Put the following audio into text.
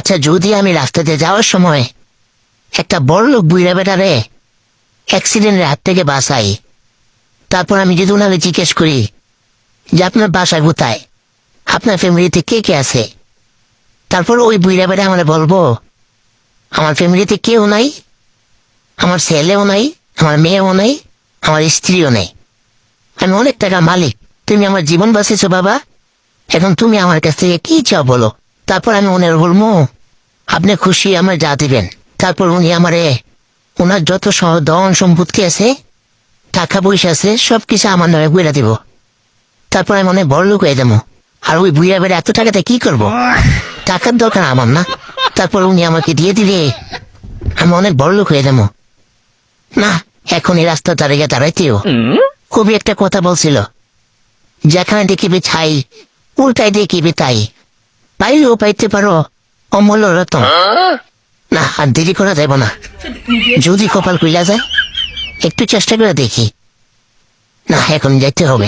আচ্ছা যদি আমি রাস্তাতে যাওয়ার সময় একটা বড় লোক বুইড়া বেটারে অ্যাক্সিডেন্টের হাত থেকে বাঁচাই, তারপর আমি যদি ওনাকে জিজ্ঞেস করি যে আপনার বাসা কোথায়, আপনার ফ্যামিলিতে কে কে আছে, তারপর ওই বুইড়া বেটা আমরা বলবো আমার ফ্যামিলিতে কেউ নাই, আমার ছেলেও নাই, আমার মেয়েও নাই, আমার স্ত্রীও নেই, আমি অনেক টাকা মালিক, তুমি আমার জীবন বাঁচিয়েছো বাবা, এখন তুমি আমার কাছ থেকে কি চাও বলো। তারপর আমি ওনার বলবো আপনি খুশি আমার যা দিবেন। তারপর উনি আমারে ওনার যত ধন সম্পত্তি আছে, টাকা পয়সা আছে, সবকিছু আমার নামে বইরা দিব। তারপর আমি অনেক বড় লোক হয়ে যাবো। আর ওই বুইয়া বেড়ে এত টাকাতে কি করব? টাকার দরকার আমার না। তারপর উনি আমাকে দিয়ে দিলে আমি অনেক বড় লোক হয়ে যাবো। না, এখন এই রাস্তা দাঁড়াইতেও খুবই একটা কথা বলছিল, যেখানে দেখিবে ছাই উল্টাই দেখিবে তাই, পাইলেও পাইতে পারো অমূল্য রতন। না, আর দেরি করা যাব না, যদি কপাল খুইলা যায় একটু চেষ্টা করে দেখি। না, এখন যাইতে হবে।